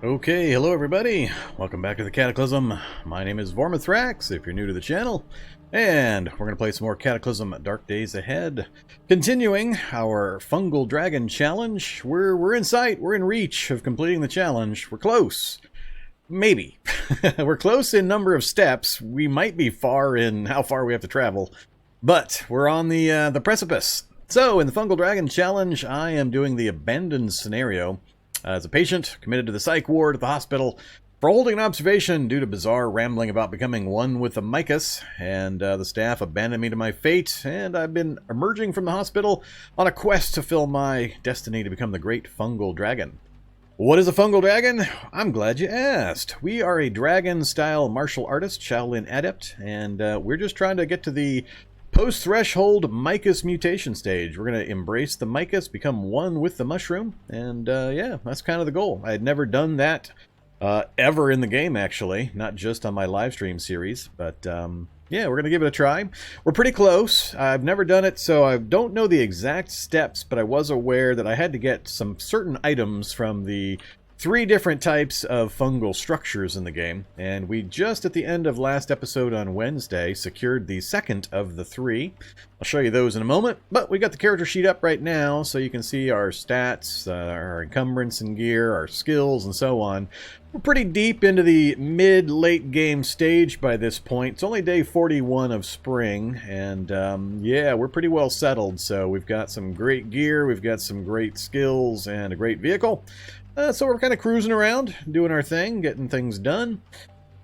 Okay, hello everybody. Welcome back to the Cataclysm. My name is Vormithrax, if you're new to the channel. And we're going to play some more Cataclysm Dark Days Ahead. Continuing our Fungal Dragon challenge. We're in sight, we're in reach of completing the challenge. We're close. Maybe. We're close in number of steps. We might be far in how far we have to travel. But we're on the precipice. So, in the Fungal Dragon challenge, I am doing the abandoned scenario. As a patient, committed to the Psych Ward at the hospital for holding an observation due to bizarre rambling about becoming one with the Mycus, and the staff abandoned me to my fate, and I've been emerging from the hospital on a quest to fill my destiny to become the Great Fungal Dragon. What is a Fungal Dragon? I'm glad you asked. We are a dragon-style martial artist, Shaolin adept, and we're just trying to get to the post-threshold Mycus mutation stage. We're going to embrace the Mycus, become one with the mushroom, and yeah, that's kind of the goal. I had never done that ever in the game, actually, not just on my live stream series, but yeah, we're going to give it a try. We're pretty close. I've never done it, so I don't know the exact steps, but I was aware that I had to get some certain items from the 3 different types of fungal structures in the game, and we just at the end of last episode on Wednesday secured the second of the 3. I'll show you those in a moment, but we got the character sheet up right now so you can see our stats, our encumbrance and gear, our skills, and so on. We're pretty deep into the mid-late game stage by this point. It's only day 41 of spring, and yeah, we're pretty well settled, so we've got some great gear, we've got some great skills, and a great vehicle. So we're kind of cruising around, doing our thing, getting things done.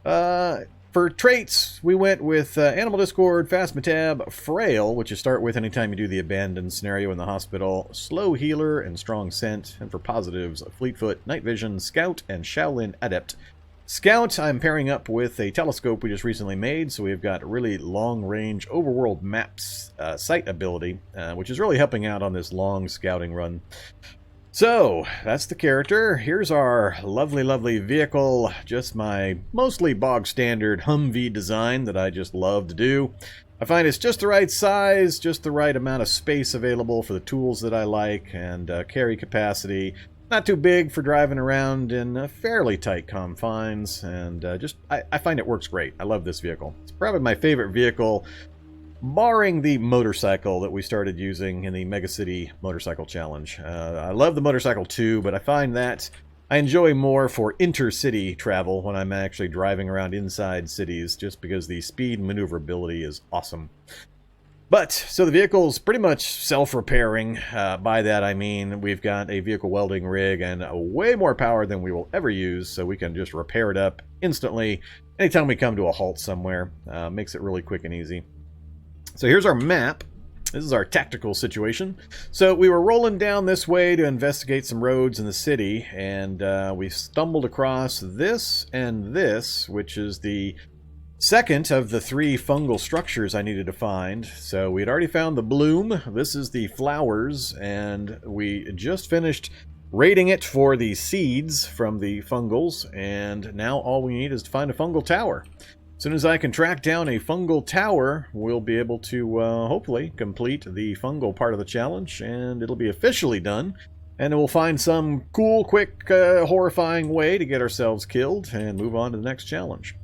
For traits, we went with Animal Discord, Fast Metab, Frail, which you start with anytime you do the abandoned scenario in the hospital, Slow Healer, and Strong Scent. And for positives, Fleetfoot, Night Vision, Scout, and Shaolin Adept. Scout, I'm pairing up with a telescope we just recently made, so we've got really long-range overworld maps sight ability, which is really helping out on this long scouting run. So, that's the character. Here's our lovely, lovely vehicle. Just my mostly bog-standard Humvee design that I just love to do. I find it's just the right size, just the right amount of space available for the tools that I like, and carry capacity. Not too big for driving around in fairly tight confines, and I find it works great. I love this vehicle. It's probably my favorite vehicle, barring the motorcycle that we started using in the Mega City Motorcycle Challenge. I love the motorcycle too, but I find that I enjoy more for intercity travel when I'm actually driving around inside cities, just because the speed and maneuverability is awesome. But, so the vehicle's pretty much self-repairing. By that I mean we've got a vehicle welding rig and way more power than we will ever use, so we can just repair it up instantly anytime we come to a halt somewhere. Makes it really quick and easy. So here's our map. This is our tactical situation. So we were rolling down this way to investigate some roads in the city, and we stumbled across this and this, which is the second of the 3 fungal structures I needed to find. So we'd already found the bloom. This is the flowers, and we just finished raiding it for the seeds from the fungals, and now all we need is to find a fungal tower. As soon as I can track down a fungal tower, we'll be able to hopefully complete the fungal part of the challenge, and it'll be officially done. And we'll find some cool, quick, horrifying way to get ourselves killed and move on to the next challenge.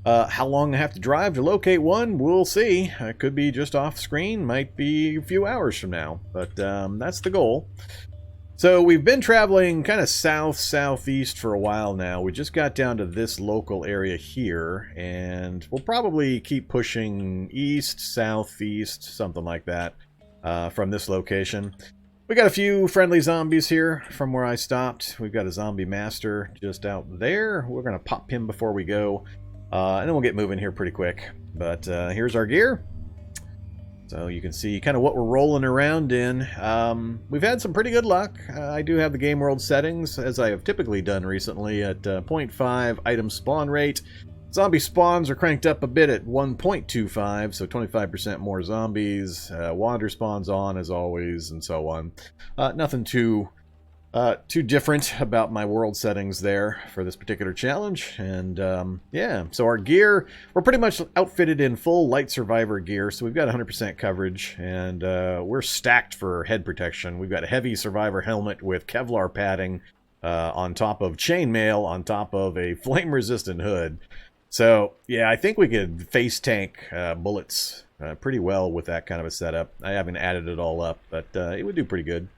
How long I have to drive to locate one, we'll see. It could be just off screen, might be a few hours from now, but that's the goal. So we've been traveling kind of south-southeast for a while now. We just got down to this local area here, and we'll probably keep pushing east, southeast, something like that, from this location. We got a few friendly zombies here from where I stopped. We've got a zombie master just out there. We're going to pop him before we go, and then we'll get moving here pretty quick. But here's our gear. So you can see kind of what we're rolling around in. We've had some pretty good luck. I do have the game world settings, as I have typically done recently, at 0.5 item spawn rate. Zombie spawns are cranked up a bit at 1.25, so 25% more zombies. Wanderspawn's on, as always, and so on. Nothing too different about my world settings there for this particular challenge. And yeah, so our gear, we're pretty much outfitted in full light survivor gear, so we've got 100% coverage, and we're stacked for head protection. We've got a heavy survivor helmet with Kevlar padding, on top of chainmail, on top of a flame-resistant hood. So, yeah, I think we could face tank bullets pretty well with that kind of a setup. I haven't added it all up, but it would do pretty good.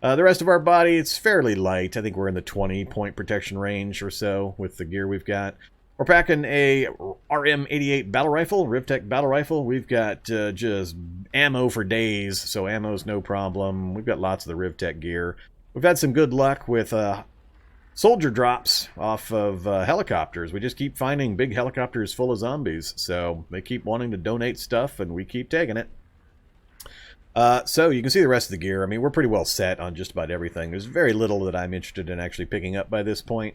The rest of our body, it's fairly light. I think we're in the 20-point protection range or so with the gear we've got. We're packing a RM88 battle rifle, Rivtech battle rifle. We've got just ammo for days, so ammo's no problem. We've got lots of the Rivtech gear. We've had some good luck with soldier drops off of helicopters. We just keep finding big helicopters full of zombies, so they keep wanting to donate stuff, and we keep taking it. So you can see the rest of the gear. I mean, we're pretty well set on just about everything. There's very little that I'm interested in actually picking up by this point.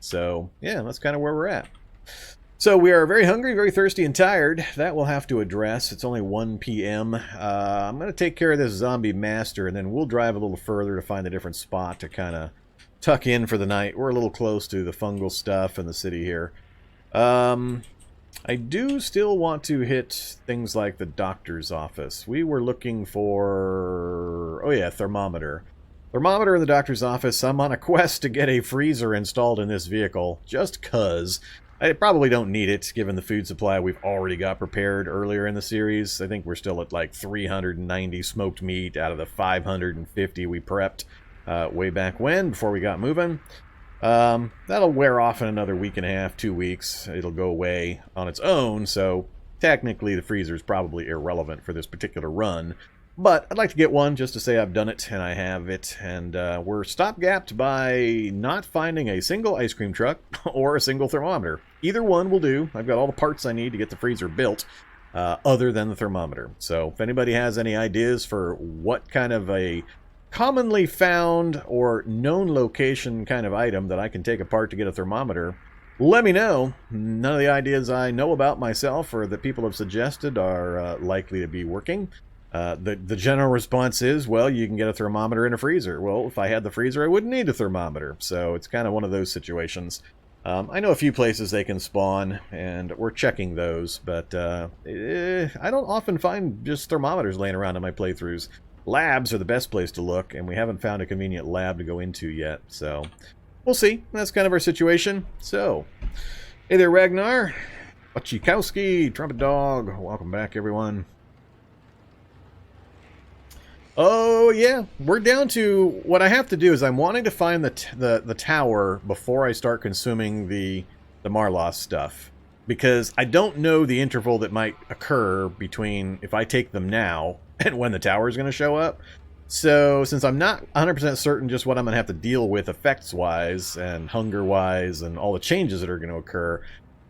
So, yeah, that's kind of where we're at. So we are very hungry, very thirsty, and tired. That we'll have to address. It's only 1 p.m. I'm going to take care of this zombie master, and then we'll drive a little further to find a different spot to kind of tuck in for the night. We're a little close to the fungal stuff in the city here. I do still want to hit things like the doctor's office. We were looking for... oh yeah, thermometer. Thermometer in the doctor's office. I'm on a quest to get a freezer installed in this vehicle, just 'cause. I probably don't need it, given the food supply we've already got prepared earlier in the series. I think we're still at like 390 smoked meat out of the 550 we prepped way back when, before we got moving. That'll wear off in another week and a half, 2 weeks. It'll go away on its own, so technically the freezer is probably irrelevant for this particular run. But I'd like to get one just to say I've done it, and I have it. And we're stopgapped by not finding a single ice cream truck or a single thermometer. Either one will do. I've got all the parts I need to get the freezer built, other than the thermometer. So if anybody has any ideas for what kind of a commonly found or known location kind of item that I can take apart to get a thermometer, let me know. None of the ideas I know about myself or that people have suggested are likely to be working. The general response is, well, you can get a thermometer in a freezer. Well, if I had the freezer, I wouldn't need a thermometer. So it's kind of one of those situations. I know a few places they can spawn, and we're checking those, but I don't often find just thermometers laying around in my playthroughs. Labs are the best place to look, and we haven't found a convenient lab to go into yet, so we'll see. That's kind of our situation. So, hey there, Ragnar, Wachikowski, Trumpet Dog, welcome back, everyone. Oh, yeah, we're down to... what I have to do is I'm wanting to find the tower before I start consuming the Marlos stuff, because I don't know the interval that might occur between if I take them now and when the tower is going to show up. So, since I'm not 100% certain just what I'm going to have to deal with effects-wise and hunger-wise and all the changes that are going to occur,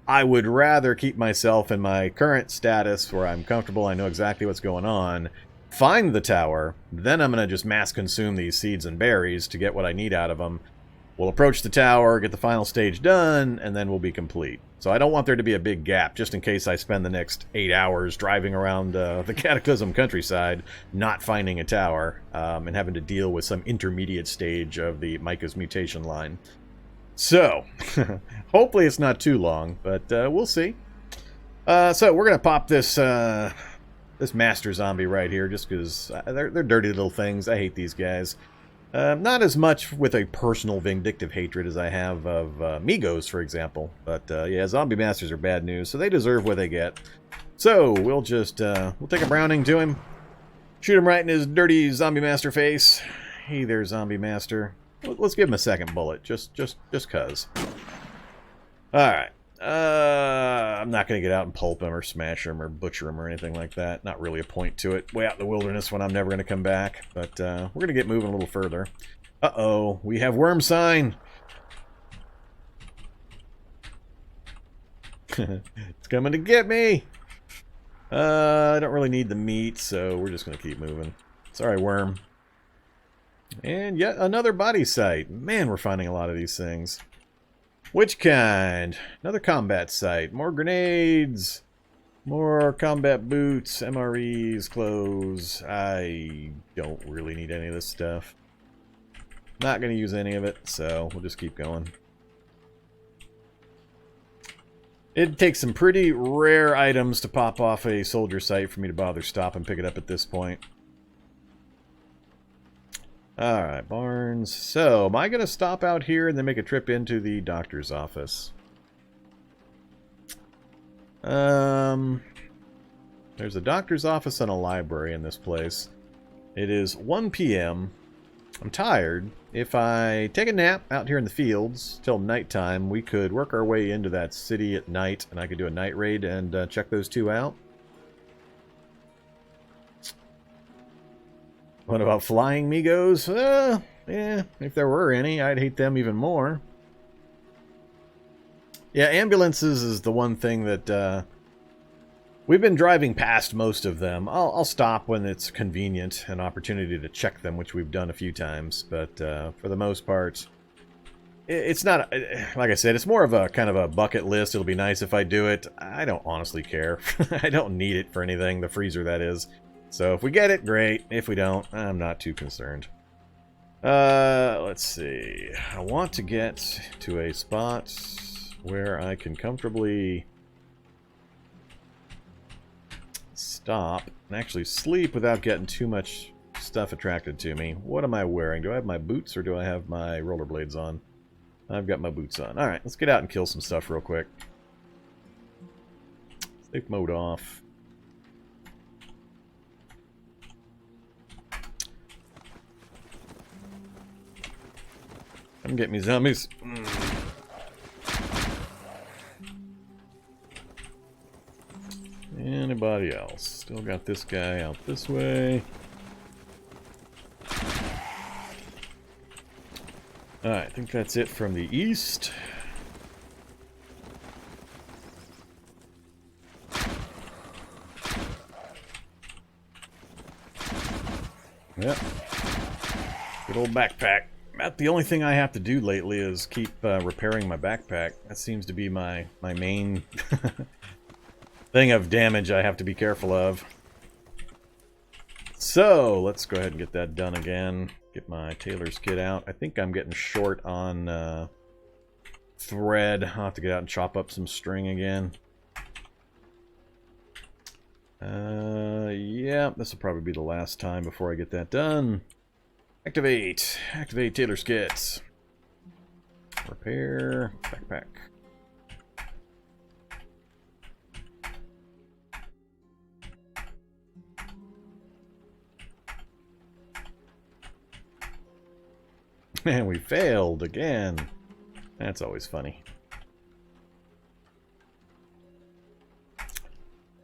I would rather keep myself in my current status where I'm comfortable, I know exactly what's going on, find the tower, then I'm going to just mass consume these seeds and berries to get what I need out of them. We'll approach the tower, get the final stage done, and then we'll be complete. So I don't want there to be a big gap, just in case I spend the next 8 hours driving around the Cataclysm countryside, not finding a tower, and having to deal with some intermediate stage of the Mycus mutation line. So, hopefully it's not too long, but we'll see. So we're going to pop this master zombie right here, just because they're dirty little things. I hate these guys. Not as much with a personal vindictive hatred as I have of Migos, for example. But yeah, zombie masters are bad news, so they deserve what they get. So we'll just we'll take a Browning to him, shoot him right in his dirty zombie master face. Hey there, zombie master. Let's give him a second bullet, just cause. All right. I'm not going to get out and pulp him or smash him or butcher him or anything like that. Not really a point to it. Way out in the wilderness when I'm never going to come back. But we're going to get moving a little further. Uh-oh, we have worm sign. It's coming to get me. I don't really need the meat, so we're just going to keep moving. Sorry, worm. And yet another body site. Man, we're finding a lot of these things. Which kind? Another combat site. More grenades. More combat boots. MREs. Clothes. I don't really need any of this stuff. Not going to use any of it, so we'll just keep going. It takes some pretty rare items to pop off a soldier site for me to bother stop and pick it up at this point. Alright, Barnes. So, am I going to stop out here and then make a trip into the doctor's office? There's a doctor's office and a library in this place. It is 1 p.m. I'm tired. If I take a nap out here in the fields till nighttime, we could work our way into that city at night, and I could do a night raid and check those two out. What about flying Migos? Yeah, if there were any, I'd hate them even more. Yeah, ambulances is the one thing that we've been driving past most of them. I'll stop when it's convenient, an opportunity to check them, which we've done a few times. But for the most part, it's not, like I said, it's more of a kind of a bucket list. It'll be nice if I do it. I don't honestly care. I don't need it for anything, the freezer that is. So if we get it, great. If we don't, I'm not too concerned. Let's see. I want to get to a spot where I can comfortably stop and actually sleep without getting too much stuff attracted to me. What am I wearing? Do I have my boots or do I have my rollerblades on? I've got my boots on. Alright, let's get out and kill some stuff real quick. Safe mode off. Come get me, zombies. Anybody else? Still got this guy out this way. Alright, I think that's it from the east. Yep. Good old backpack. About the only thing I have to do lately is keep repairing my backpack. That seems to be my main thing of damage I have to be careful of. So, let's go ahead and get that done again. Get my tailor's kit out. I think I'm getting short on thread. I'll have to get out and chop up some string again. Yeah, this will probably be the last time before I get that done. Activate. Activate tailor's kits. Repair. Backpack. And we failed again. That's always funny.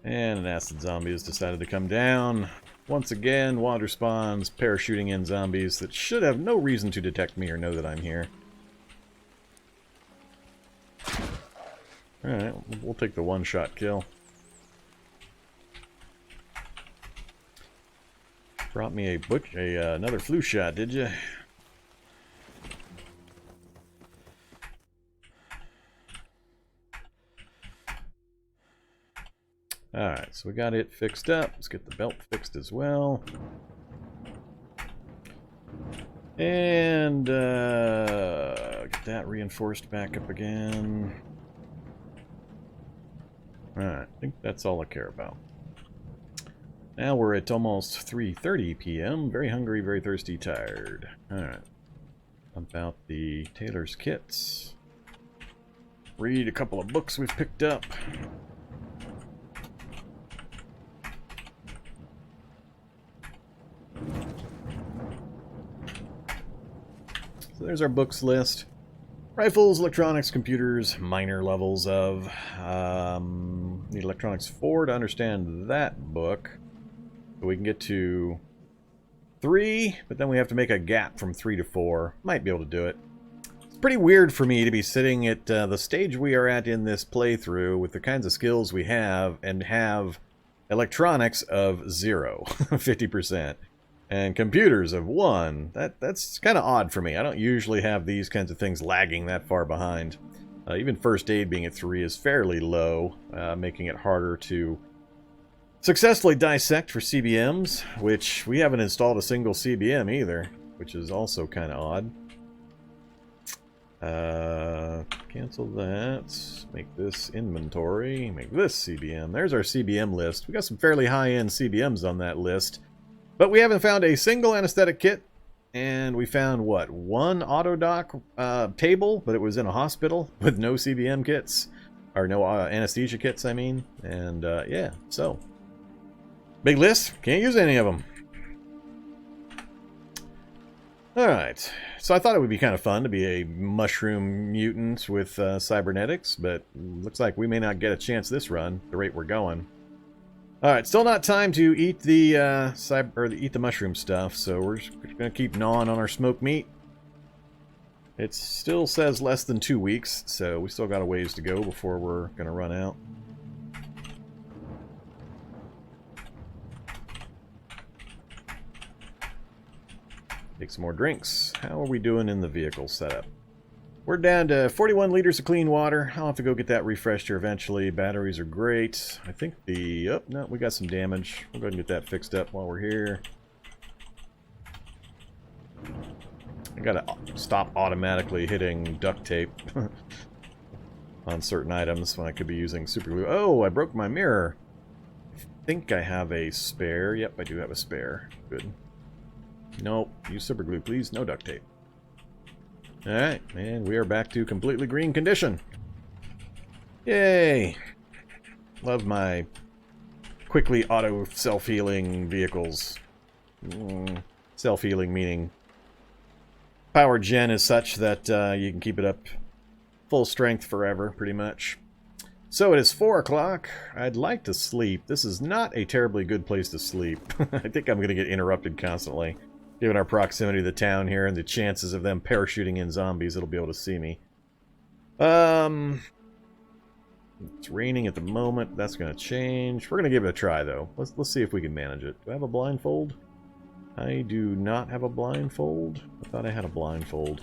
And an acid zombie has decided to come down. Once again, Wanderspawns parachuting in zombies that should have no reason to detect me or know that I'm here. Alright, we'll take the one-shot kill. Brought me another flu shot, did you? Alright, so we got it fixed up. Let's get the belt fixed as well. And get that reinforced back up again. Alright, I think that's all I care about. Now we're at almost 3:30 p.m. Very hungry, very thirsty, tired. Alright. Dump out the tailor's kits. Read a couple of books we've picked up. So there's our books list. Rifles, electronics, computers, minor levels of. Need electronics 4 to understand that book. So we can get to 3, but then we have to make a gap from 3 to 4. Might be able to do it. It's pretty weird for me to be sitting at the stage we are at in this playthrough with the kinds of skills we have and have electronics of 0, 50%. And computers of 1. That's kind of odd for me. I don't usually have these kinds of things lagging that far behind. Even first aid being at 3 is fairly low, making it harder to successfully dissect for CBMs, which we haven't installed a single CBM either, which is also kind of odd. Cancel that. Make this inventory. Make this CBM. There's our CBM list. We got some fairly high-end CBMs on that list. But we haven't found a single anesthetic kit, and we found, what, one auto dock table, but it was in a hospital with no CBM kits, or no anesthesia kits, I mean. And yeah, so big list, can't use any of them. Alright, so I thought it would be kind of fun to be a mushroom mutant with cybernetics, but looks like we may not get a chance this run, the rate we're going. Alright, still not time to eat the eat the mushroom stuff, so we're just going to keep gnawing on our smoked meat. It still says less than 2 weeks, so we still got a ways to go before we're going to run out. Take some more drinks. How are we doing in the vehicle setup? We're down to 41 liters of clean water. I'll have to go get that refreshed here eventually. Batteries are great. I think the... Oh, no, we got some damage. We'll go ahead and get that fixed up while we're here. I gotta stop automatically hitting duct tape on certain items when I could be using super glue. Oh, I broke my mirror. I think I have a spare. Yep, I do have a spare. Good. Nope. Use super glue, please. No duct tape. Alright, and we are back to completely green condition. Yay! Love my quickly auto self-healing vehicles. Self-healing meaning power gen is such that you can keep it up full strength forever, pretty much. So it is 4 o'clock. I'd like to sleep. This is not a terribly good place to sleep. I think I'm going to get interrupted constantly. Given our proximity to the town here and the chances of them parachuting in zombies, it'll be able to see me. It's raining at the moment. That's going to change. We're going to give it a try, though. Let's see if we can manage it. Do I have a blindfold? I do not have a blindfold. I thought I had a blindfold.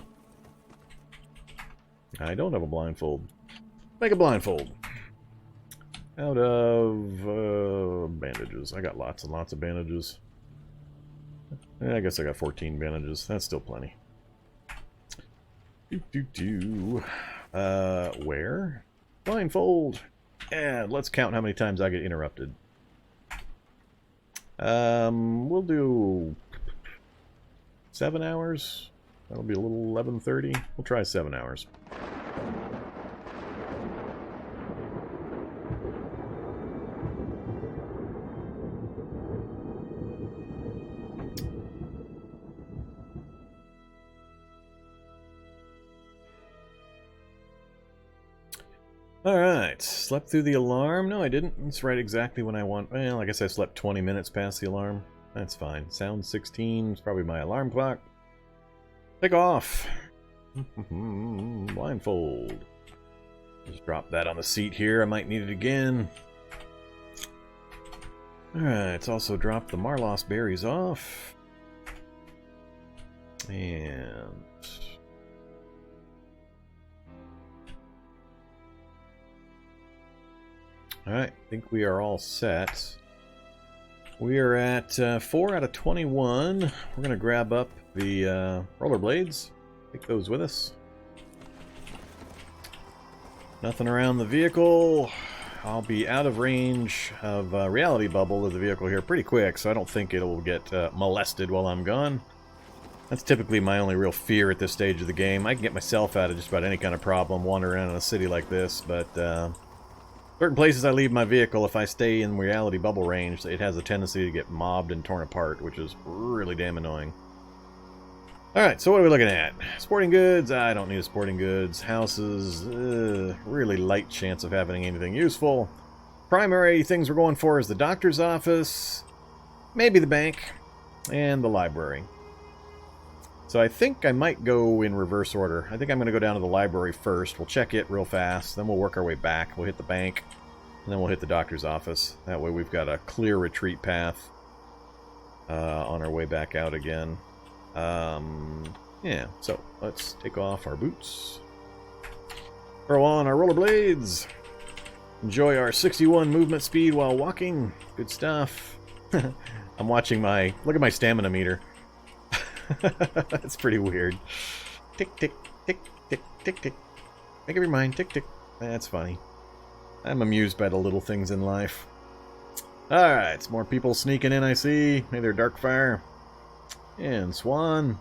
I don't have a blindfold. Make a blindfold. Out of bandages. I got lots and lots of bandages. I guess I got 14 bandages. That's still plenty. Where? Blindfold. And let's count how many times I get interrupted. We'll do 7 hours. That'll be a little 11:30. We'll try 7 hours. Alright, slept through the alarm. No, I didn't. That's right exactly when I want. Well, I guess I slept 20 minutes past the alarm. That's fine. Sound 16 is probably my alarm clock. Take off. Blindfold. Just drop that on the seat here. I might need it again. Alright, let's also drop the Marlost berries off. And... Alright, I think we are all set. We are at 4 out of 21. We're going to grab up the rollerblades. Take those with us. Nothing around the vehicle. I'll be out of range of reality bubble of the vehicle here pretty quick, so I don't think it'll get molested while I'm gone. That's typically my only real fear at this stage of the game. I can get myself out of just about any kind of problem wandering around in a city like this, but... certain places I leave my vehicle, if I stay in reality bubble range, it has a tendency to get mobbed and torn apart, which is really damn annoying. Alright, so what are we looking at? Sporting goods? I don't need a sporting goods. Houses? Really light chance of having anything useful. Primary things we're going for is the doctor's office, maybe the bank, and the library. So I think I might go in reverse order. I think I'm going to go down to the library first. We'll check it real fast. Then we'll work our way back. We'll hit the bank. And then we'll hit the doctor's office. That way we've got a clear retreat path on our way back out again. Yeah, so let's take off our boots. Throw on our rollerblades. Enjoy our 61 movement speed while walking. Good stuff. I'm watching my... Look at my stamina meter. That's pretty weird. Tick, tick, tick, tick, tick, tick. Make up your mind. Tick, tick. That's funny. I'm amused by the little things in life. Alright, some more people sneaking in, I see. Hey there, Darkfire. And Swan.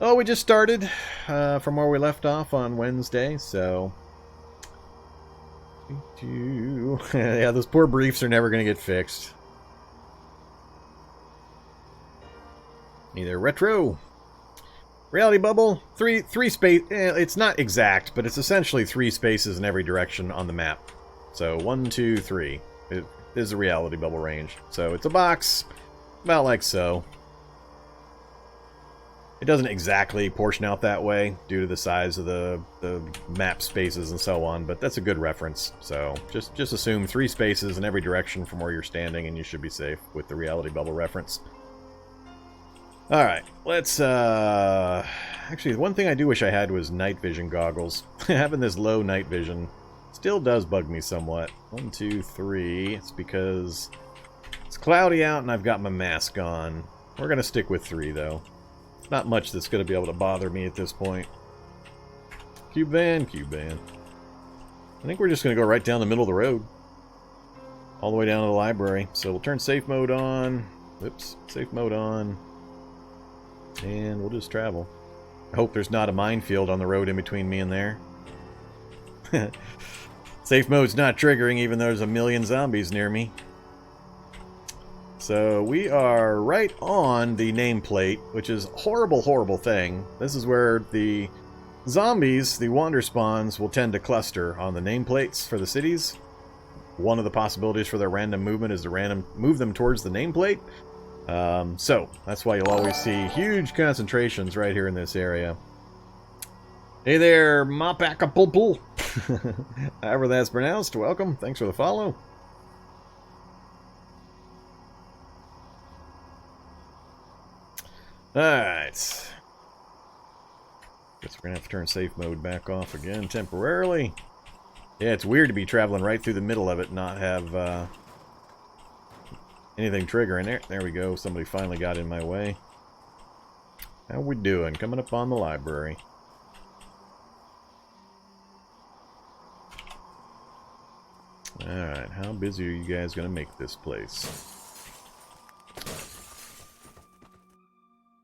Oh, we just started from where we left off on Wednesday, so... yeah, those poor briefs are never going to get fixed. Either retro, reality bubble, three space. It's not exact, but it's essentially 3 spaces in every direction on the map. So 1, 2, 3. It is a reality bubble range. So it's a box, about like so. It doesn't exactly portion out that way due to the size of the map spaces and so on, but that's a good reference. So just assume 3 spaces in every direction from where you're standing, and you should be safe with the reality bubble reference. All right, let's. Actually, one thing I do wish I had was night vision goggles. Having this low night vision still does bug me somewhat. 1, 2, 3. It's because it's cloudy out and I've got my mask on. We're gonna stick with 3 though. Not much that's going to be able to bother me at this point. Cube van, cube van. I think we're just going to go right down the middle of the road. All the way down to the library. So we'll turn safe mode on. Oops, safe mode on. And we'll just travel. I hope there's not a minefield on the road in between me and there. Safe mode's not triggering even though there's a million zombies near me. So we are right on the nameplate, which is a horrible, horrible thing. This is where the zombies, the Wanderspawns, will tend to cluster on the nameplates for the cities. One of the possibilities for their random movement is to move them towards the nameplate. So that's why you'll always see huge concentrations right here in this area. Hey there, Mapakapulpul. However that's pronounced, welcome. Thanks for the follow. Alright. Guess we're going to have to turn safe mode back off again temporarily. Yeah, it's weird to be traveling right through the middle of it and not have anything triggering there. There we go. Somebody finally got in my way. How we doing? Coming up on the library. Alright, how busy are you guys going to make this place?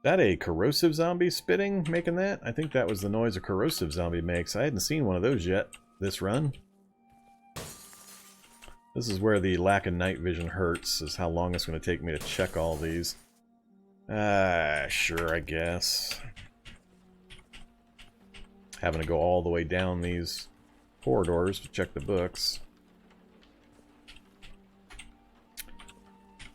That a corrosive zombie spitting making that? I think that was the noise a corrosive zombie makes. I hadn't seen one of those yet this run. This is where the lack of night vision hurts, is how long it's going to take me to check all these. Sure, I guess. Having to go all the way down these corridors to check the books.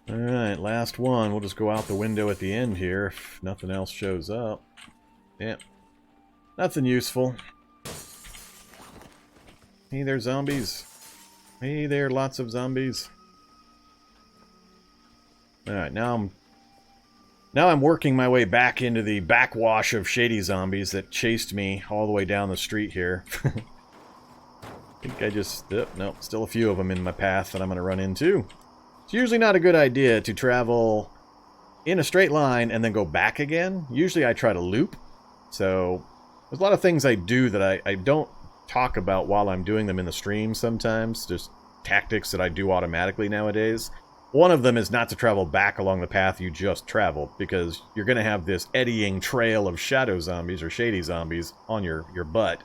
Alright, last one. We'll just go out the window at the end here if nothing else shows up. Yep. Nothing useful. Hey there, zombies. Hey there, lots of zombies. Alright, now I'm working my way back into the backwash of shady zombies that chased me all the way down the street here. I think I just... no, still a few of them in my path that I'm going to run into. It's usually not a good idea to travel in a straight line and then go back again. Usually I try to loop. So there's a lot of things I do that I don't talk about while I'm doing them in the stream sometimes. Just tactics that I do automatically nowadays. One of them is not to travel back along the path you just traveled, because you're going to have this eddying trail of shadow zombies or shady zombies on your butt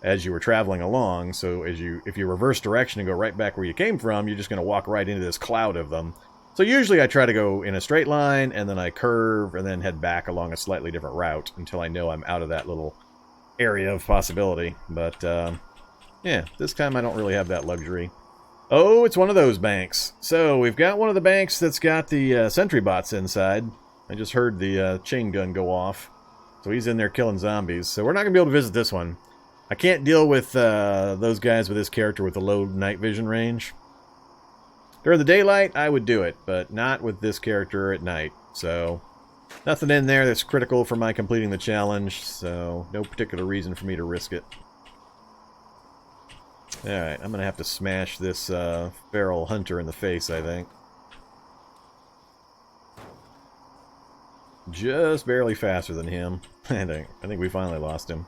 as you were traveling along. So if you reverse direction and go right back where you came from, you're just going to walk right into this cloud of them. So usually I try to go in a straight line, and then I curve, and then head back along a slightly different route until I know I'm out of that little area of possibility. But, yeah, this time I don't really have that luxury. Oh, it's one of those banks. So we've got one of the banks that's got the sentry bots inside. I just heard the chain gun go off. So he's in there killing zombies. So we're not going to be able to visit this one. I can't deal with those guys with this character with the low night vision range. During the daylight, I would do it, but not with this character at night. So, nothing in there that's critical for my completing the challenge, so no particular reason for me to risk it. Alright, I'm going to have to smash this feral hunter in the face, I think. Just barely faster than him. I think we finally lost him.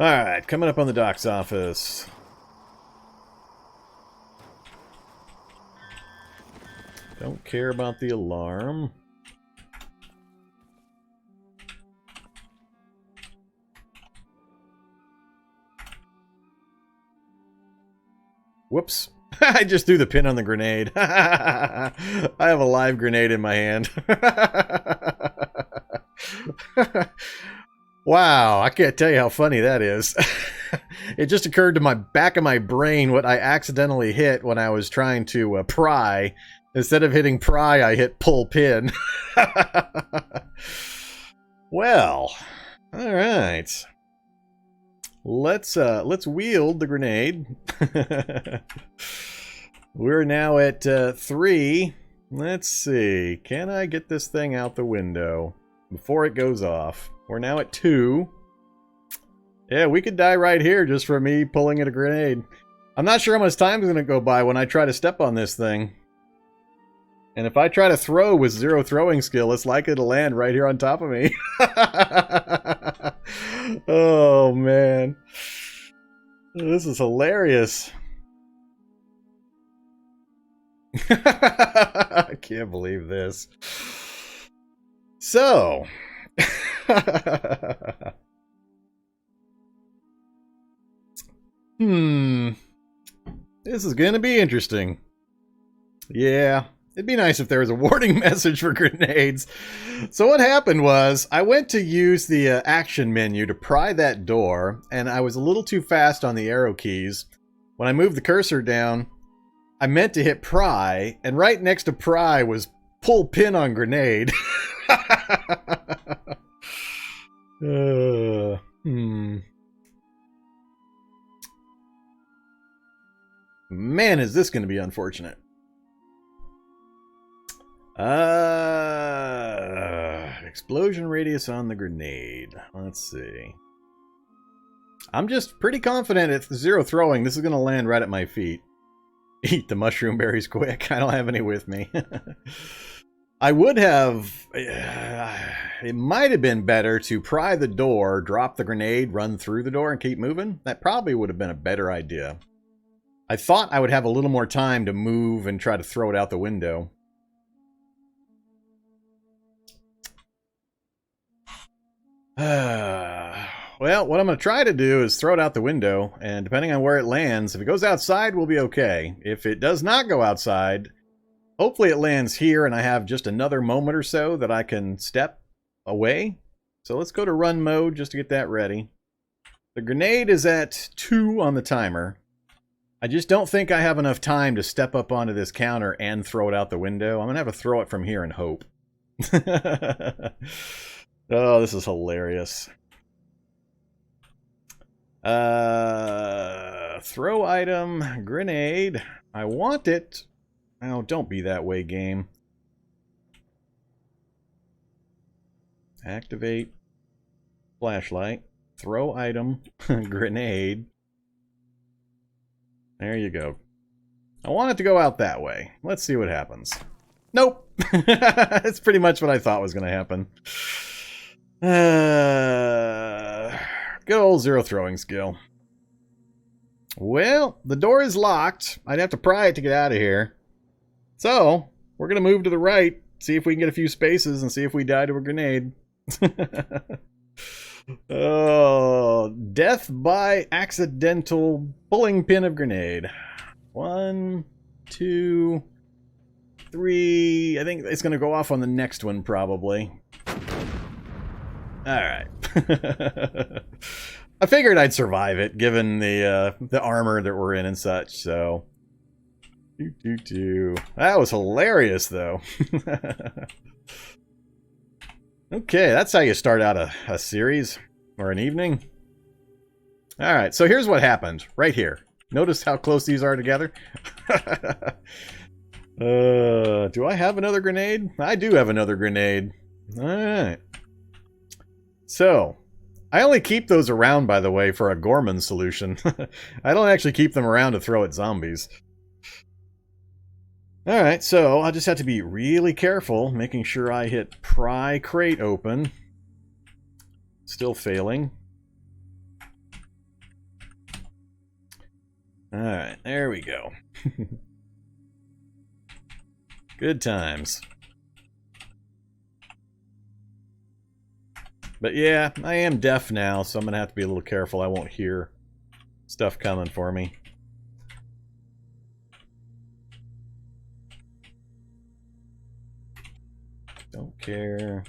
Alright, coming up on the doc's office. Don't care about the alarm. Whoops. I just threw the pin on the grenade. I have a live grenade in my hand. Wow, I can't tell you how funny that is. It just occurred to my back of my brain what I accidentally hit when I was trying to pry. Instead of hitting pry, I hit pull pin. Well, all right. Let's wield the grenade. We're now at 3. Let's see. Can I get this thing out the window before it goes off? We're now at 2. Yeah, we could die right here just from me pulling at a grenade. I'm not sure how much time is going to go by when I try to step on this thing. And if I try to throw with 0 throwing skill, it's likely to land right here on top of me. Oh, man. This is hilarious. I can't believe this. So... This is gonna be interesting. Yeah, it'd be nice if there was a warning message for grenades. So what happened was, I went to use the action menu to pry that door, and I was a little too fast on the arrow keys. When I moved the cursor down, I meant to hit pry, and right next to pry was pull pin on grenade. Man, is this going to be unfortunate. Explosion radius on the grenade. Let's see. I'm just pretty confident at 0 throwing, this is going to land right at my feet. Eat the mushroom berries quick. I don't have any with me. I would have... it might have been better to pry the door, drop the grenade, run through the door, and keep moving. That probably would have been a better idea. I thought I would have a little more time to move and try to throw it out the window. Well, what I'm going to try to do is throw it out the window, and depending on where it lands, if it goes outside, we'll be okay. If it does not go outside... hopefully it lands here and I have just another moment or so that I can step away. So let's go to run mode just to get that ready. The grenade is at 2 on the timer. I just don't think I have enough time to step up onto this counter and throw it out the window. I'm going to have to throw it from here and hope. Oh, this is hilarious. Throw item, grenade. I want it. Oh, don't be that way, game. Activate. Flashlight. Throw item. Grenade. There you go. I want it to go out that way. Let's see what happens. Nope. That's pretty much what I thought was going to happen. Good old 0 throwing skill. Well, the door is locked. I'd have to pry it to get out of here. So, we're going to move to the right, see if we can get a few spaces, and see if we die to a grenade. Oh, death by accidental pulling pin of grenade. 1, 2, 3. I think it's going to go off on the next one, probably. Alright. I figured I'd survive it, given the armor that we're in and such, so... That was hilarious, though. Okay, that's how you start out a series or an evening. Alright, so here's what happened right here. Notice how close these are together? Do I have another grenade? I do have another grenade. Alright. So, I only keep those around, by the way, for a Gorman solution. I don't actually keep them around to throw at zombies. Alright, so I'll just have to be really careful, making sure I hit pry crate open. Still failing. Alright, there we go. Good times. But yeah, I am deaf now, so I'm going to have to be a little careful I won't hear stuff coming for me. Don't care.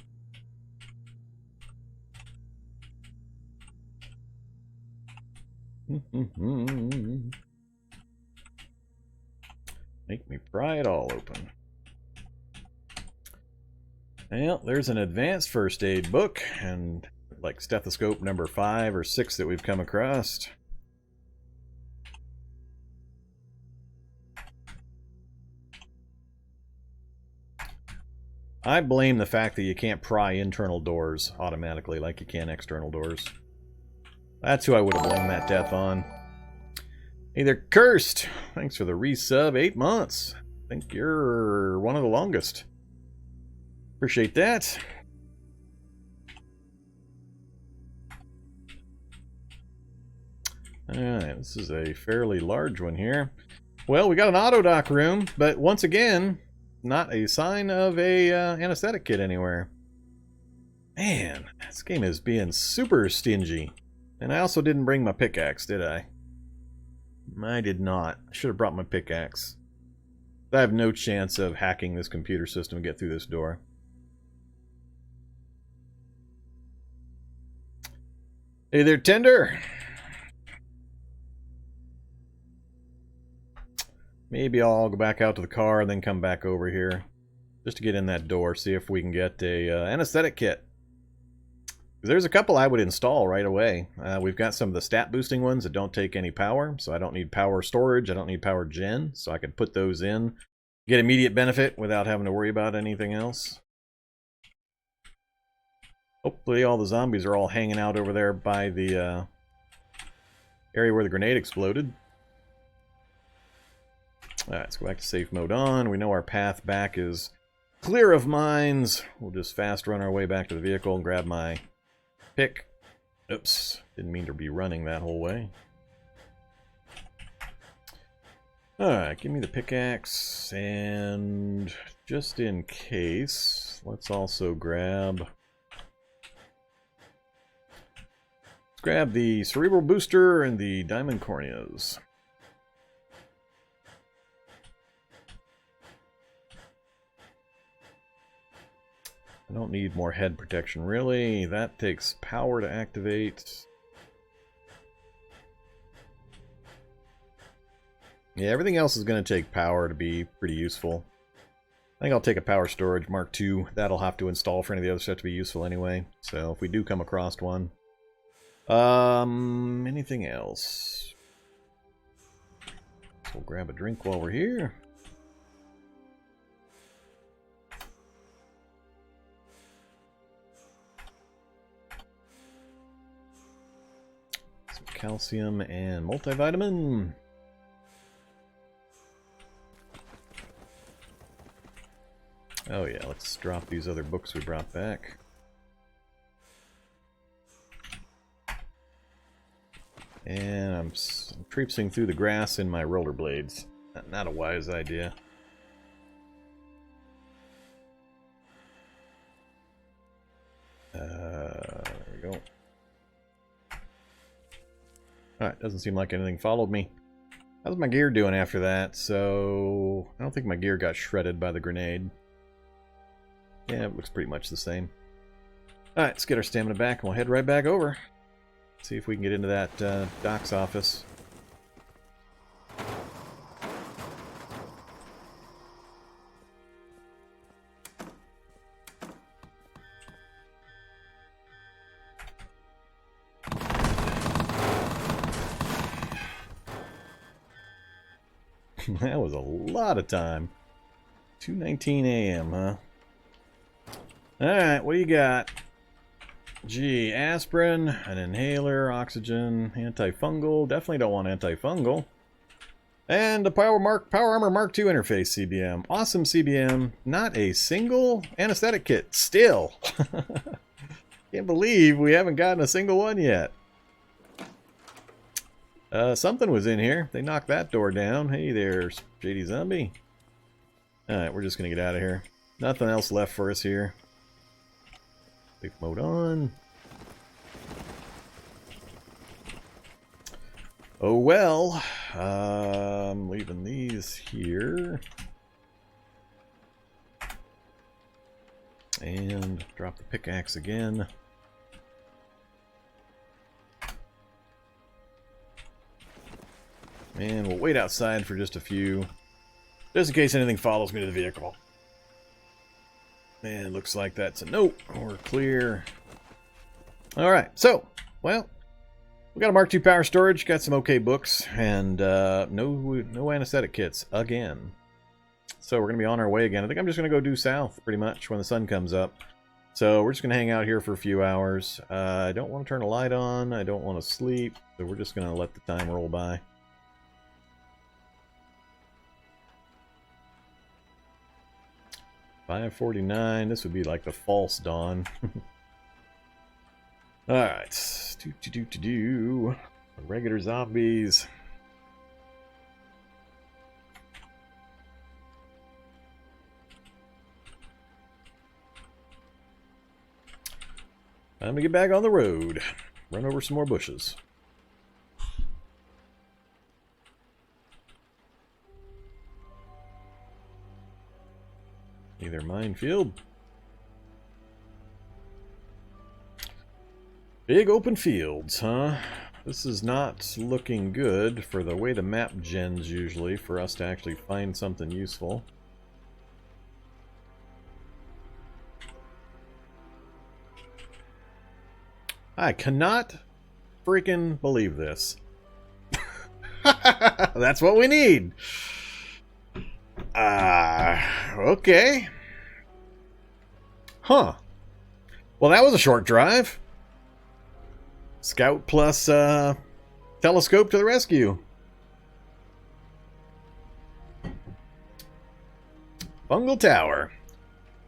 Make me pry it all open. Well, there's an advanced first aid book, and like stethoscope number 5 or 6 that we've come across. I blame the fact that you can't pry internal doors automatically like you can external doors. That's who I would have blamed that death on. Hey there, Cursed! Thanks for the resub, 8 months. I think you're one of the longest. Appreciate that. Alright, this is a fairly large one here. Well, we got an auto dock room, but once again, not a sign of a anesthetic kit anywhere. Man, this game is being super stingy. And I also didn't bring my pickaxe, did I? I did not. I should have brought my pickaxe. I have no chance of hacking this computer system and get through this door. Hey there, Tender! Maybe I'll go back out to the car and then come back over here. Just to get in that door, see if we can get a anesthetic kit. There's a couple I would install right away. We've got some of the stat boosting ones that don't take any power, so I don't need power storage, I don't need power gen, so I can put those in, get immediate benefit without having to worry about anything else. Hopefully all the zombies are all hanging out over there by the area where the grenade exploded. Alright, let's go back to safe mode on. We know our path back is clear of mines. We'll just fast run our way back to the vehicle and grab my pick. Oops, didn't mean to be running that whole way. Alright, give me the pickaxe, and just in case, let's also grab the cerebral booster and the diamond corneas. I don't need more head protection, really. That takes power to activate. Yeah, everything else is going to take power to be pretty useful. I think I'll take a power storage Mark II. That'll have to install for any of the other stuff to be useful anyway. So if we do come across one. Anything else? We'll grab a drink while we're here. Calcium and multivitamin. Oh yeah, let's drop these other books we brought back. And I'm traipsing through the grass in my rollerblades. Not a wise idea. There we go. Alright, doesn't seem like anything followed me. How's my gear doing after that? So, I don't think my gear got shredded by the grenade. Yeah, it looks pretty much the same. Alright, let's get our stamina back and we'll head right back over. See if we can get into that doc's office. That was a lot of time. 2:19 a.m., huh? Alright, what do you got? Gee, aspirin, an inhaler, oxygen, antifungal. Definitely don't want antifungal. And a Power Armor Mark II interface CBM. Awesome CBM. Not a single anesthetic kit. Still. Can't believe we haven't gotten a single one yet. Something was in here. They knocked that door down. Hey there, shady zombie. Alright, we're just gonna get out of here. Nothing else left for us here. Safe mode on. Oh well. I'm leaving these here. And drop the pickaxe again. And we'll wait outside for just a few, just in case anything follows me to the vehicle. And it looks like that's a nope. We're clear. Alright, so, well, we got a Mark II power storage, got some okay books, and no anesthetic kits again. So we're going to be on our way again. I think I'm just going to go due south, pretty much, when the sun comes up. So we're just going to hang out here for a few hours. I don't want to turn a light on. I don't want to sleep. So we're just going to let the time roll by. 5:49. This would be like the false dawn. Alright. Regular zombies. Time to get back on the road. Run over some more bushes. Either minefield. Big open fields, huh? This is not looking good for the way the map gens usually for us to actually find something useful. I cannot freaking believe this. That's what we need. Okay. Huh. Well, that was a short drive. Scout plus telescope to the rescue. Fungal Tower.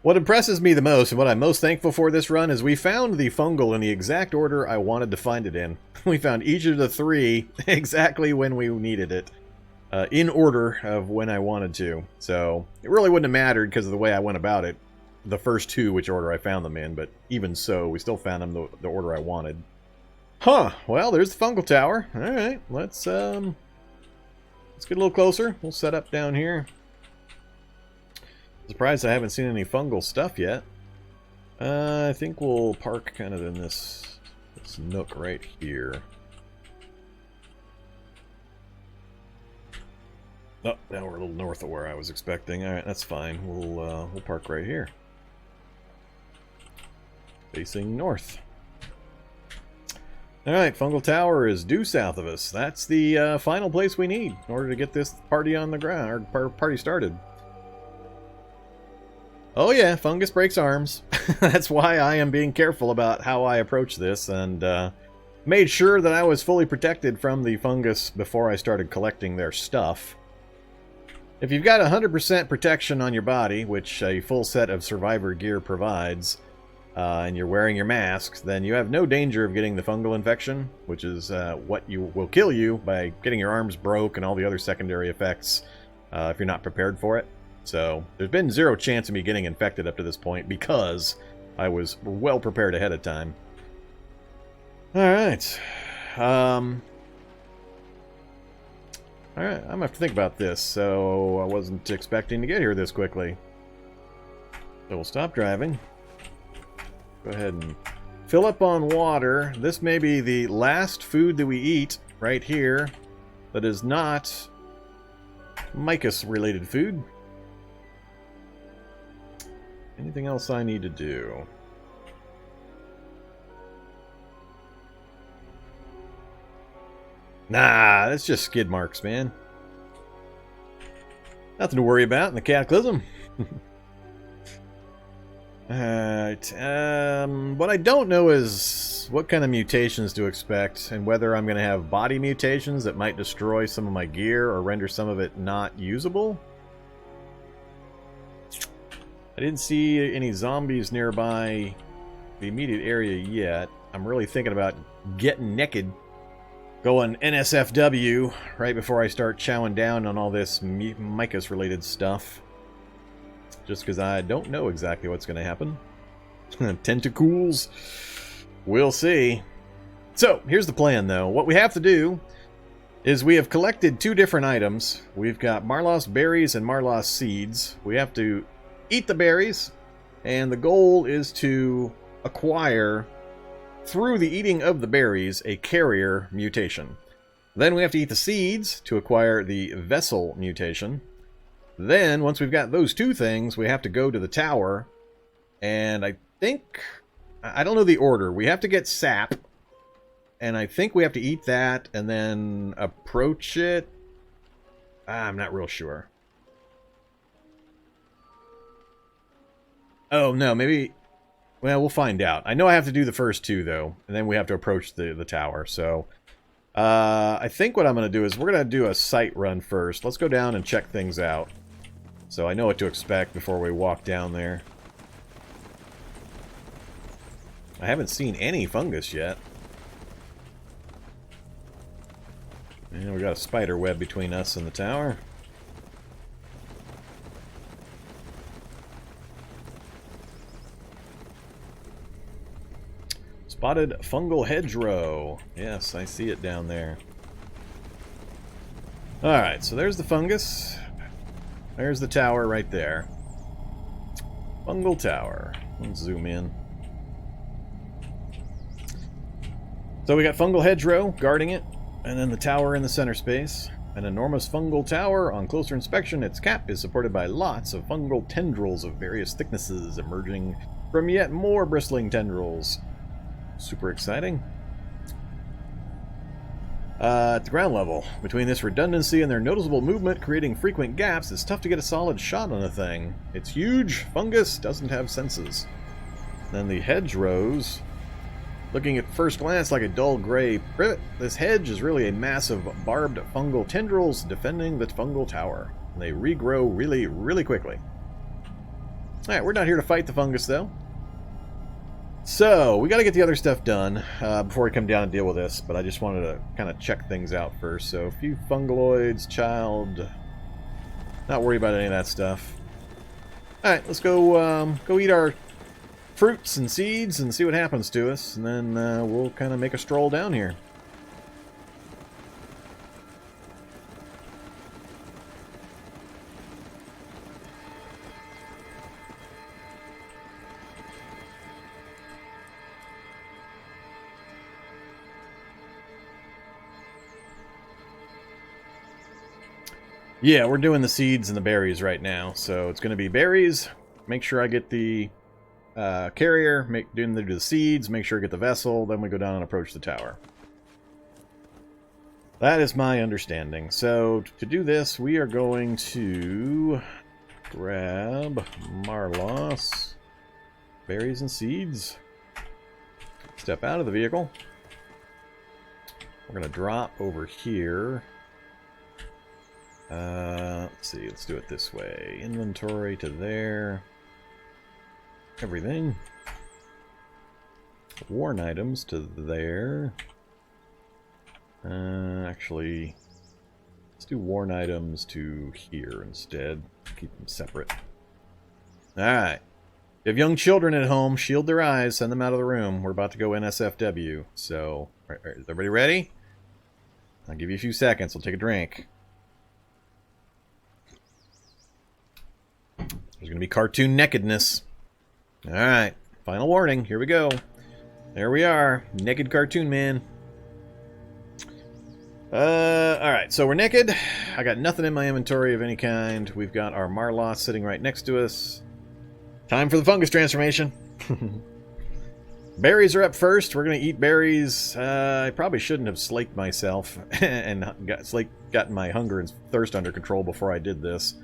What impresses me the most and what I'm most thankful for this run is we found the fungal in the exact order I wanted to find it in. We found each of the three exactly when we needed it. In order of when I wanted to. So it really wouldn't have mattered because of the way I went about it. The first two, which order I found them in, but even so, we still found them the order I wanted. Huh, well, there's the fungal tower. Alright, let's get a little closer. We'll set up down here. Surprised I haven't seen any fungal stuff yet. I think we'll park kind of in this nook right here. Oh, now we're a little north of where I was expecting. Alright, that's fine. We'll park right here. Facing north. Alright, Fungal Tower is due south of us. That's the final place we need in order to get this party on the ground, or party started. Oh yeah, fungus breaks arms. That's why I am being careful about how I approach this, and made sure that I was fully protected from the fungus before I started collecting their stuff. If you've got 100% protection on your body, which a full set of survivor gear provides, and you're wearing your masks, then you have no danger of getting the fungal infection, which is what will kill you by getting your arms broke and all the other secondary effects if you're not prepared for it. So there's been zero chance of me getting infected up to this point because I was well prepared ahead of time. Alright. Alright, I'm going to have to think about this, so I wasn't expecting to get here this quickly. So we'll stop driving. Go ahead and fill up on water. This may be the last food that we eat right here that is not Mycus related food. Anything else I need to do? Nah, that's just skid marks, man. Nothing to worry about in the Cataclysm. Alright, what I don't know is what kind of mutations to expect, and whether I'm going to have body mutations that might destroy some of my gear or render some of it not usable. I didn't see any zombies nearby the immediate area yet. I'm really thinking about getting naked, going NSFW right before I start chowing down on all this Mycus related stuff. Just because I don't know exactly what's going to happen. Tentacles. We'll see. So, here's the plan though. What we have to do is we have collected two different items. We've got Marlost berries and Marlost seeds. We have to eat the berries And the goal is to acquire, through the eating of the berries, a carrier mutation. Then we have to eat the seeds to acquire the vessel mutation. Then, once we've got those two things, we have to go to the tower. And I think... I don't know the order. We have to get sap. And I think we have to eat that and then approach it. I'm not real sure. Oh, no, maybe... Well, we'll find out. I know I have to do the first two, though. And then we have to approach the tower. So, I think what I'm going to do is we're going to do a sight run first. Let's go down and check things out. So I know what to expect before we walk down there. I haven't seen any fungus yet. And we got a spider web between us and the tower. Spotted fungal hedgerow. Yes, I see it down there. Alright, so there's the fungus. There's the tower right there. Fungal tower. Let's zoom in. So we got fungal hedgerow guarding it, and then the tower in the center space. An enormous fungal tower. On closer inspection, its cap is supported by lots of fungal tendrils of various thicknesses emerging from yet more bristling tendrils. Super exciting. At the ground level, between this redundancy and their noticeable movement creating frequent gaps, it's tough to get a solid shot on a thing. It's huge. Fungus doesn't have senses. Then the hedgerows. Looking at first glance like a dull gray privet, this hedge is really a mass of barbed fungal tendrils defending the fungal tower. And they regrow really, really quickly. Alright, we're not here to fight the fungus, though. So, we got to get the other stuff done before we come down and deal with this, but I just wanted to kind of check things out first. So, a few fungaloids, child, not worried about any of that stuff. Alright, let's go eat our fruits and seeds and see what happens to us, and then we'll kind of make a stroll down here. Yeah, we're doing the seeds and the berries right now, so it's going to be berries. Make sure I get the carrier, do the seeds, make sure I get the vessel, then we go down and approach the tower. That is my understanding. So, to do this, we are going to grab Marlos, berries and seeds, step out of the vehicle. We're going to drop over here. Let's see, let's do it this way. Inventory to there. Everything. Worn items to there. Actually, let's do worn items to here instead. Keep them separate. Alright. If you have young children at home, shield their eyes, send them out of the room. We're about to go NSFW. So, is everybody ready? I'll give you a few seconds. We'll take a drink. There's going to be cartoon nakedness. Alright, final warning. Here we go. There we are. Naked cartoon man. Alright, so we're naked. I got nothing in my inventory of any kind. We've got our Marlos sitting right next to us. Time for the fungus transformation. Berries are up first. We're going to eat berries. I probably shouldn't have slaked myself and gotten my hunger and thirst under control before I did this.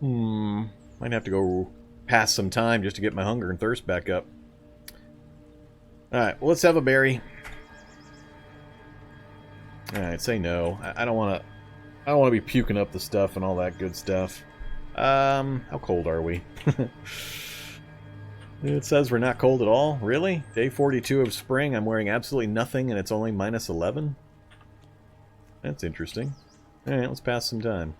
Might have to go pass some time just to get my hunger and thirst back up. Alright, well, let's have a berry. Alright, say no. I don't want to be puking up the stuff and all that good stuff. How cold are we? It says we're not cold at all. Really? Day 42 of spring, I'm wearing absolutely nothing and it's only minus 11? That's interesting. Alright, let's pass some time.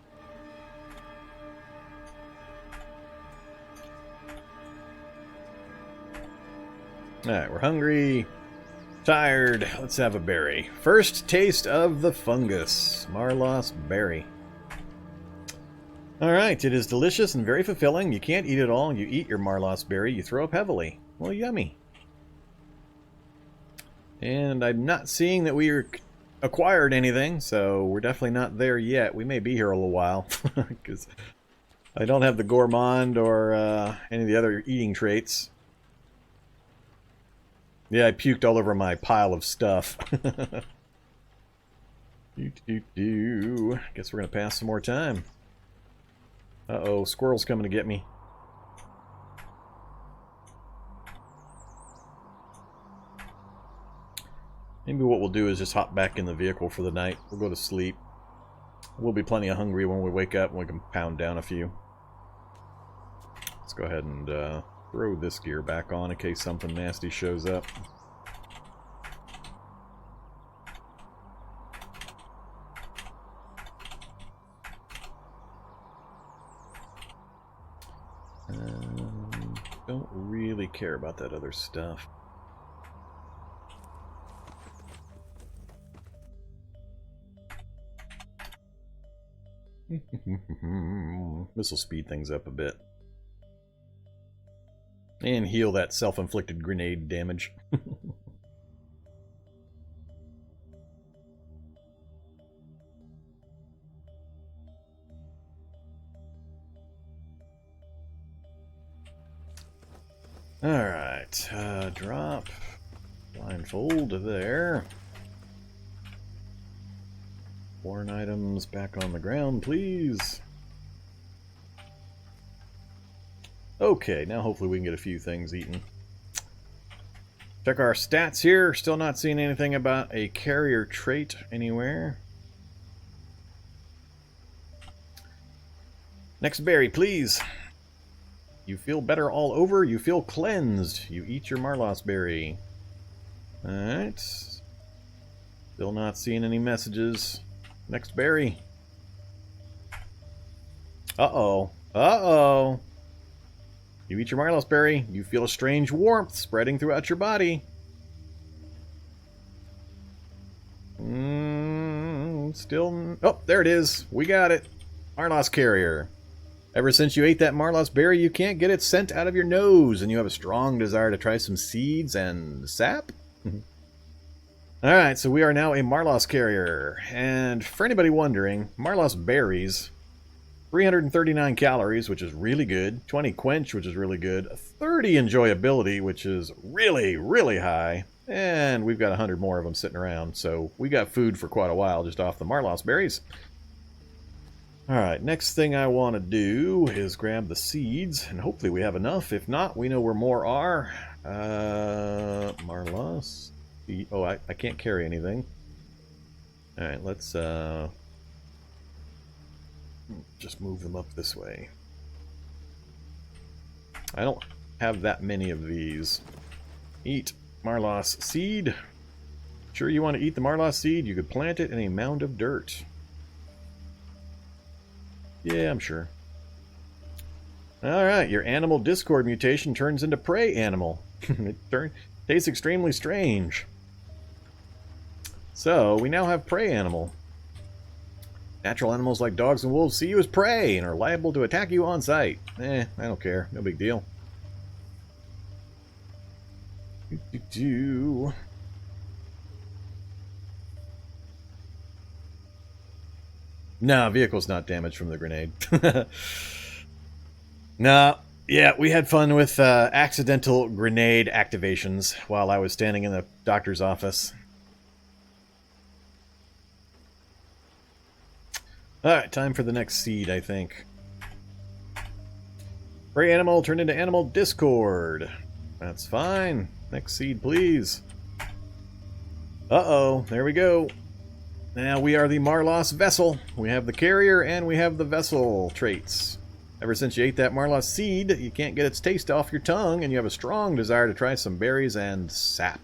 Alright, we're hungry, tired. Let's have a berry. First taste of the fungus. Marlos berry. Alright, it is delicious and very fulfilling. You can't eat it all. You eat your Marlost berry, you throw up heavily. Well, yummy. And I'm not seeing that we acquired anything, so we're definitely not there yet. We may be here a little while, because I don't have the Gourmand or any of the other eating traits. Yeah, I puked all over my pile of stuff. Guess we're going to pass some more time. Uh-oh, squirrel's coming to get me. Maybe what we'll do is just hop back in the vehicle for the night. We'll go to sleep. We'll be plenty hungry when we wake up and we can pound down a few. Let's go ahead and throw this gear back on in case something nasty shows up. Don't really care about that other stuff. This will speed things up a bit. And heal that self-inflicted grenade damage. Alright, drop blindfold there. Worn items back on the ground, please. Okay, now hopefully we can get a few things eaten. Check our stats here. Still not seeing anything about a carrier trait anywhere. Next berry, please. You feel better all over. You feel cleansed. You eat your Marlost berry. Alright. Still not seeing any messages. Next berry. Uh-oh. Uh-oh. You eat your Marlost berry. You feel a strange warmth spreading throughout your body. Still... Oh, there it is. We got it. Marlost carrier. Ever since you ate that Marlost berry, you can't get it sent out of your nose, and you have a strong desire to try some seeds and sap? Alright, so we are now a Marlost carrier. And for anybody wondering, Marlost berries, 339 calories, which is really good, 20 quench, which is really good, 30 enjoyability, which is really, really high, and we've got 100 more of them sitting around, so we got food for quite a while just off the Marlost berries. Alright, next thing I want to do is grab the seeds, and hopefully we have enough. If not, we know where more are. Marlost. Oh, I can't carry anything. Alright, let's just move them up this way. I don't have that many of these. Eat Marlost seed. Sure you want to eat the Marlost seed? You could plant it in a mound of dirt. Yeah, I'm sure. Alright, your animal discord mutation turns into prey animal. It tastes extremely strange. So, we now have prey animal. Natural animals like dogs and wolves see you as prey and are liable to attack you on sight. I don't care. No big deal. No, vehicle's not damaged from the grenade. No, yeah, we had fun with accidental grenade activations while I was standing in the doctor's office. Alright, time for the next seed, I think. Prey animal turned into animal discord. That's fine. Next seed, please. Uh-oh, there we go. Now we are the Marlost vessel. We have the carrier and we have the vessel traits. Ever since you ate that Marlost seed, you can't get its taste off your tongue, and you have a strong desire to try some berries and sap.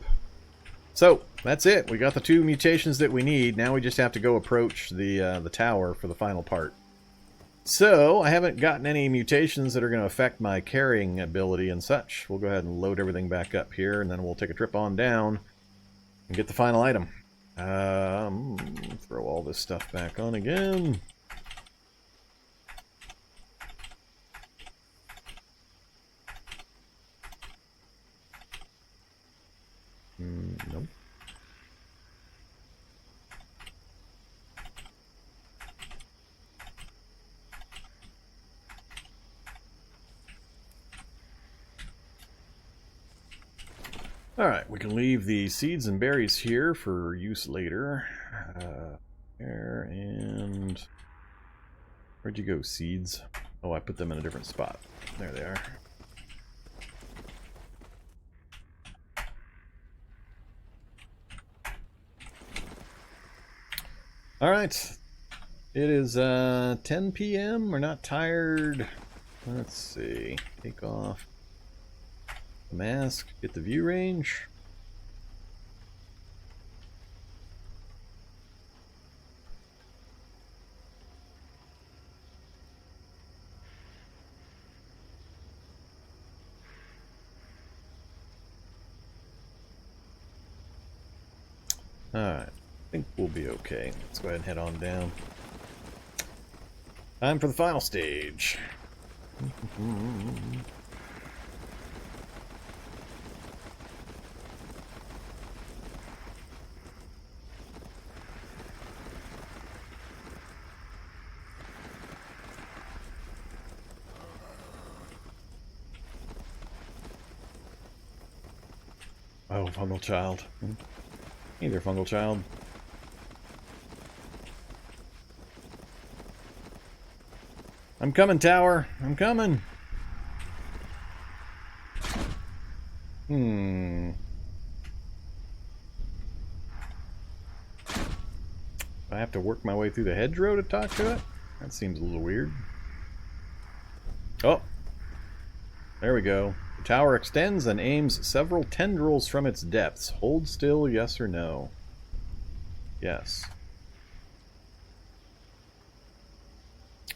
So, that's it. We got the 2 mutations that we need. Now we just have to go approach the tower for the final part. So, I haven't gotten any mutations that are going to affect my carrying ability and such. We'll go ahead and load everything back up here, and then we'll take a trip on down and get the final item. Throw all this stuff back on again. Nope. Alright, we can leave the seeds and berries here for use later. There, and... Where'd you go, seeds? Oh, I put them in a different spot. There they are. Alright. It is 10 p.m. We're not tired. Let's see. Take off the mask. Get the view range. Alright. I think we'll be okay. Let's go ahead and head on down. Time for the final stage. Oh, fungal child. Hey there, fungal child. I'm coming, tower. I'm coming. I have to work my way through the hedgerow to talk to it? That seems a little weird. Oh. There we go. The tower extends and aims several tendrils from its depths. Hold still, yes or no? Yes.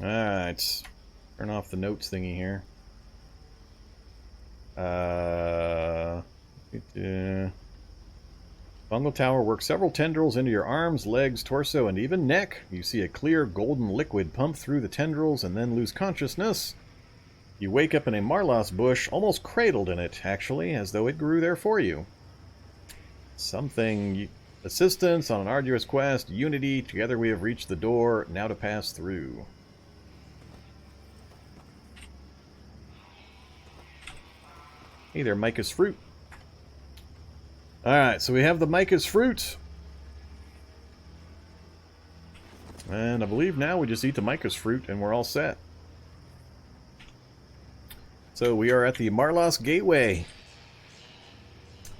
Alright. Turn off the notes thingy here. Fungal tower works several tendrils into your arms, legs, torso, and even neck. You see a clear golden liquid pump through the tendrils and then lose consciousness. You wake up in a Marlos bush, almost cradled in it, actually, as though it grew there for you. Something... Assistance on an arduous quest. Unity. Together we have reached the door. Now to pass through. Hey there, Mycus fruit. Alright, so we have the Mycus fruit. And I believe now we just eat the Mycus fruit and we're all set. So we are at the Marlos Gateway.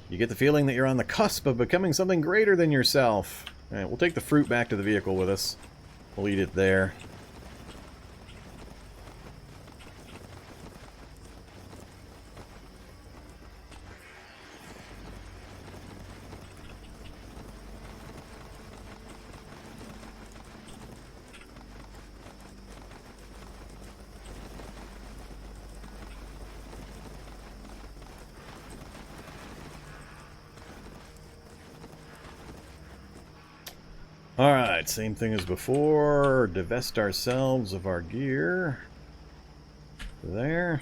You get the feeling that you're on the cusp of becoming something greater than yourself. Alright, we'll take the fruit back to the vehicle with us. We'll eat it there. Alright, same thing as before. Divest ourselves of our gear. There.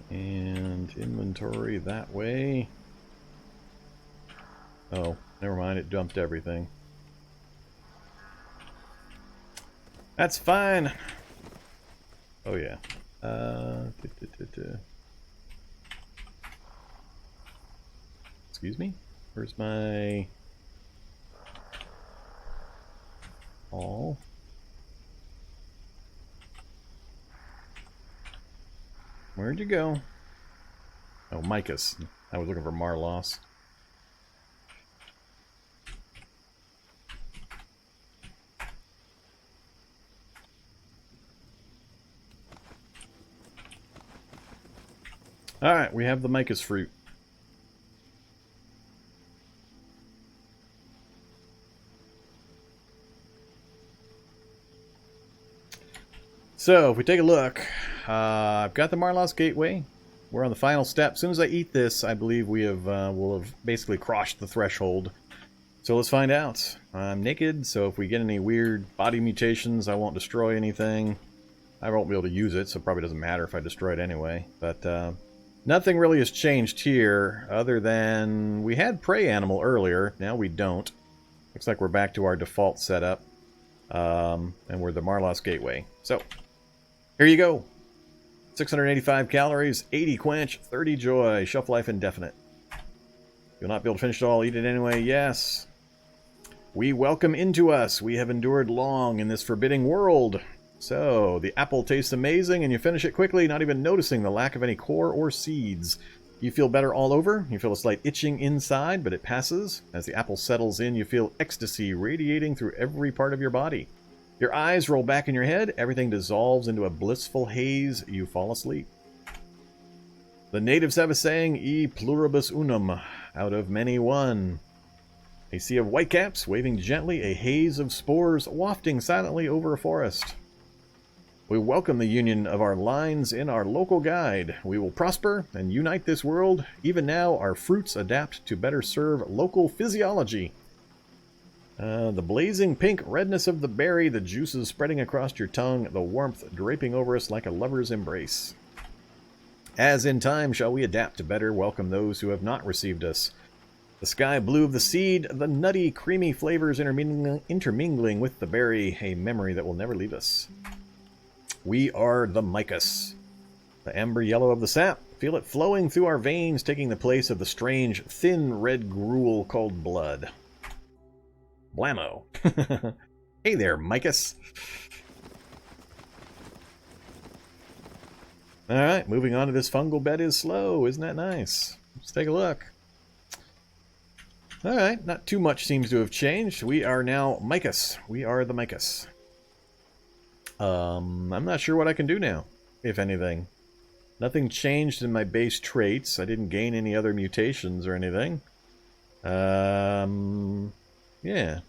And inventory that way. Oh, never mind, it dumped everything. That's fine. Oh yeah. Excuse me? Where's my... all? Where'd you go? Oh, Mycus. I was looking for Marlos. Alright, we have the Mycus fruit. So, if we take a look, I've got the Marlos Gateway. We're on the final step. As soon as I eat this, I believe we have will have basically crossed the threshold. So let's find out. I'm naked, so if we get any weird body mutations, I won't destroy anything. I won't be able to use it, so it probably doesn't matter if I destroy it anyway. But Nothing really has changed here, other than we had prey animal earlier. Now we don't. Looks like we're back to our default setup. And we're the Marlos Gateway. So, here you go. 685 calories, 80 quench, 30 joy, shelf life indefinite. You'll not be able to finish it all, eat it anyway, yes. We welcome into us. We have endured long in this forbidding world. So, the apple tastes amazing and you finish it quickly, not even noticing the lack of any core or seeds. You feel better all over. You feel a slight itching inside, but it passes. As the apple settles in, you feel ecstasy radiating through every part of your body. Your eyes roll back in your head. Everything dissolves into a blissful haze. You fall asleep. The natives have a saying, E pluribus unum, out of many one. A sea of whitecaps waving gently, a haze of spores wafting silently over a forest. We welcome the union of our lines in our local guide. We will prosper and unite this world. Even now, our fruits adapt to better serve local physiology. The blazing pink redness of the berry, the juices spreading across your tongue, the warmth draping over us like a lover's embrace. As in time shall we adapt to better welcome those who have not received us. The sky blue of the seed, the nutty, creamy flavors intermingling with the berry, a memory that will never leave us. We are the Mycus, the amber yellow of the sap. Feel it flowing through our veins, taking the place of the strange, thin red gruel called blood. Blammo. Hey there, Mycus. Alright, moving on to this fungal bed is slow. Isn't that nice? Let's take a look. Alright, not too much seems to have changed. We are now Mycus. We are the Mycus. I'm not sure what I can do now, if anything. Nothing changed in my base traits. I didn't gain any other mutations or anything. Yeah.